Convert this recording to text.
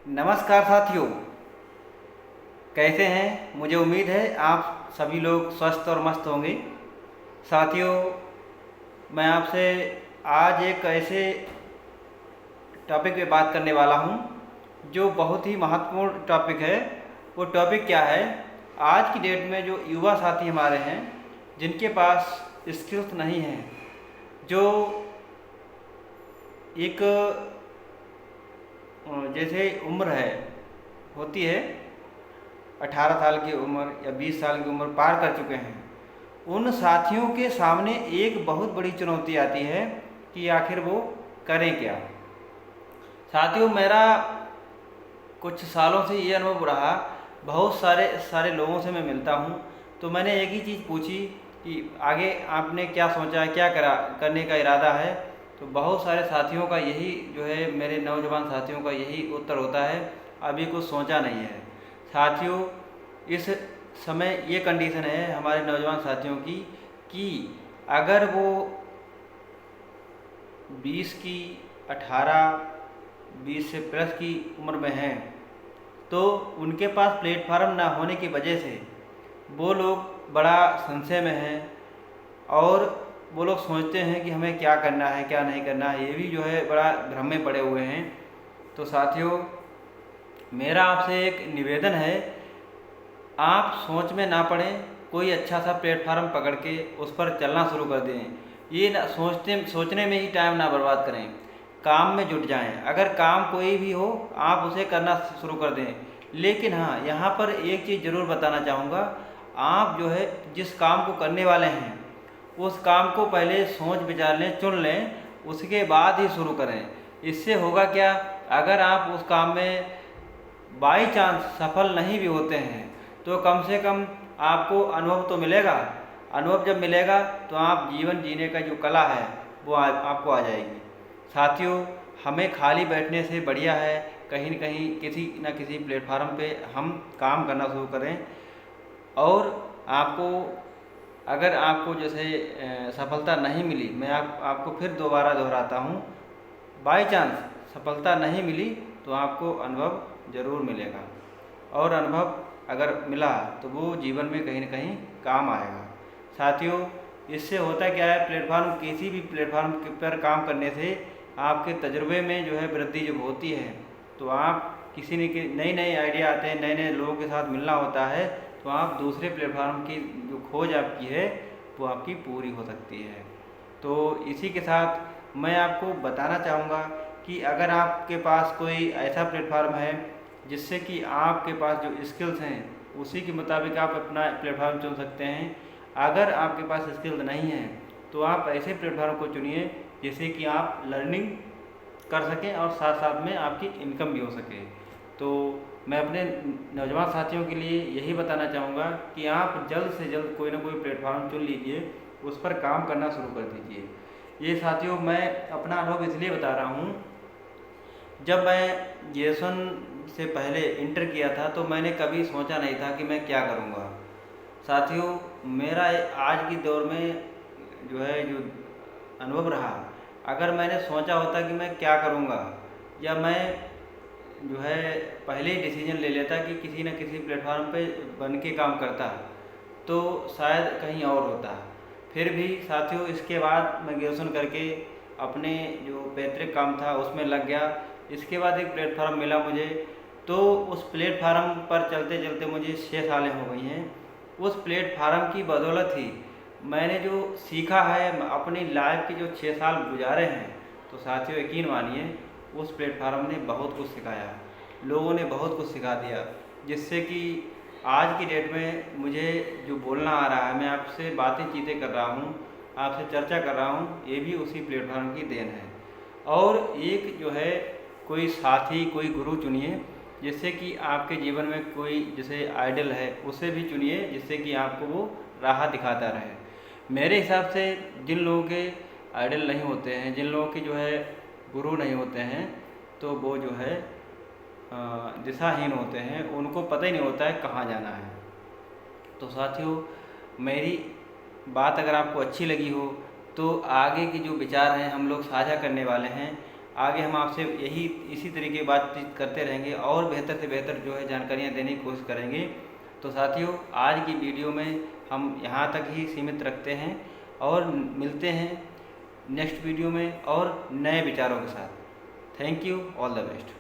नमस्कार साथियों, कैसे हैं। मुझे उम्मीद है आप सभी लोग स्वस्थ और मस्त होंगे। साथियों, मैं आपसे आज एक ऐसे टॉपिक पे बात करने वाला हूं जो बहुत ही महत्वपूर्ण टॉपिक है। वो टॉपिक क्या है? आज की डेट में जो युवा साथी हमारे हैं जिनके पास स्किल्स नहीं हैं, जो एक जैसे उम्र है होती है 18 साल की उम्र या 20 साल की उम्र पार कर चुके हैं, उन साथियों के सामने एक बहुत बड़ी चुनौती आती है कि आखिर वो करें क्या। साथियों, मेरा कुछ सालों से ये अनुभव रहा, बहुत सारे सारे लोगों से मैं मिलता हूँ, तो मैंने एक ही चीज़ पूछी कि आगे आपने क्या सोचा है, क्या करने का इरादा है। तो बहुत सारे साथियों का यही जो है, मेरे नौजवान साथियों का यही उत्तर होता है, अभी कुछ सोचा नहीं है। साथियों, इस समय ये कंडीशन है हमारे नौजवान साथियों की कि अगर वो 20 की 18 20 से प्लस की उम्र में हैं, तो उनके पास प्लेटफार्म ना होने की वजह से वो लोग बड़ा संशय में हैं और वो लोग सोचते हैं कि हमें क्या करना है क्या नहीं करना है, ये भी जो है बड़ा भ्रम में पड़े हुए हैं। तो साथियों, मेरा आपसे एक निवेदन है, आप सोच में ना पड़ें, कोई अच्छा सा प्लेटफार्म पकड़ के उस पर चलना शुरू कर दें। ये ना सोचने में ही टाइम ना बर्बाद करें, काम में जुट जाएं। अगर काम कोई भी हो आप उसे करना शुरू कर दें। लेकिन हाँ, यहाँ पर एक चीज़ ज़रूर बताना चाहूँगा, आप जो है जिस काम को करने वाले हैं उस काम को पहले सोच विचार लें, चुन लें, उसके बाद ही शुरू करें। इससे होगा क्या, अगर आप उस काम में बाई चांस सफल नहीं भी होते हैं तो कम से कम आपको अनुभव तो मिलेगा। अनुभव जब मिलेगा तो आप जीवन जीने का जो कला है वो आपको आ जाएगी। साथियों, हमें खाली बैठने से बढ़िया है कहीं न कहीं किसी न किसी प्लेटफार्म पे हम काम करना शुरू करें। और आपको अगर आपको जैसे सफलता नहीं मिली, मैं आपको फिर दोबारा दोहराता हूँ, बाई चांस सफलता नहीं मिली तो आपको अनुभव ज़रूर मिलेगा, और अनुभव अगर मिला तो वो जीवन में कहीं न कहीं काम आएगा। साथियों, इससे होता क्या है, किसी भी प्लेटफार्म पर काम करने से आपके तजुर्बे में जो है वृद्धि जब होती है, तो आप किसी न नए नए आइडिया आते हैं, नए नए लोगों के साथ मिलना होता है, तो आप दूसरे प्लेटफार्म की जो खोज आपकी है वो आपकी पूरी हो सकती है। तो इसी के साथ मैं आपको बताना चाहूँगा कि अगर आपके पास कोई ऐसा प्लेटफार्म है जिससे कि आपके पास जो स्किल्स हैं उसी के मुताबिक आप अपना प्लेटफार्म चुन सकते हैं। अगर आपके पास स्किल्स नहीं है तो आप ऐसे प्लेटफार्म को चुनिए जिससे कि आप लर्निंग कर सकें और साथ साथ में आपकी इनकम भी हो सके। तो मैं अपने नौजवान साथियों के लिए यही बताना चाहूँगा कि आप जल्द से जल्द कोई ना कोई प्लेटफार्म चुन लीजिए, उस पर काम करना शुरू कर दीजिए। ये साथियों, मैं अपना अनुभव इसलिए बता रहा हूँ, जब मैं ग्रेजुएशन से पहले इंटर किया था तो मैंने कभी सोचा नहीं था कि मैं क्या करूँगा। साथियों, मेरा आज की दौर में जो अनुभव रहा, अगर मैंने सोचा होता कि मैं क्या करूँगा, या मैं जो है पहले ही डिसीजन ले लेता कि किसी न किसी प्लेटफार्म पे बन के काम करता, तो शायद कहीं और होता। फिर भी साथियों, इसके बाद मैं ग्रेजुएशन करके अपने जो पैतृक काम था उसमें लग गया। इसके बाद एक प्लेटफार्म मिला मुझे, तो उस प्लेटफार्म पर चलते चलते मुझे 6 सालें हो गई हैं। उस प्लेटफार्म की बदौलत ही मैंने जो सीखा है अपनी लाइफ के जो 6 साल गुजारे हैं, तो साथियों यकीन मानिए उस प्लेटफार्म ने बहुत कुछ सिखाया, लोगों ने बहुत कुछ सिखा दिया, जिससे कि आज की डेट में मुझे जो बोलना आ रहा है, मैं आपसे बातें चीतें कर रहा हूँ, आपसे चर्चा कर रहा हूँ, ये भी उसी प्लेटफार्म की देन है। और एक जो है कोई साथी, कोई गुरु चुनिए जिससे कि आपके जीवन में कोई जैसे आइडल है उसे भी चुनिए, जिससे कि आपको वो राह दिखाता रहे। मेरे हिसाब से जिन लोगों के आइडल नहीं होते हैं, जिन लोगों के जो है गुरु नहीं होते हैं, तो वो जो है दिशाहीन होते हैं, उनको पता ही नहीं होता है कहाँ जाना है। तो साथियों, मेरी बात अगर आपको अच्छी लगी हो तो आगे के जो विचार हैं हम लोग साझा करने वाले हैं। आगे हम आपसे इसी तरीके की बातचीत करते रहेंगे और बेहतर से बेहतर जो है जानकारियाँ देने की कोशिश करेंगे। तो साथियों, आज की वीडियो में हम यहाँ तक ही सीमित रखते हैं और मिलते हैं नेक्स्ट वीडियो में और नए विचारों के साथ। Thank you, all the best.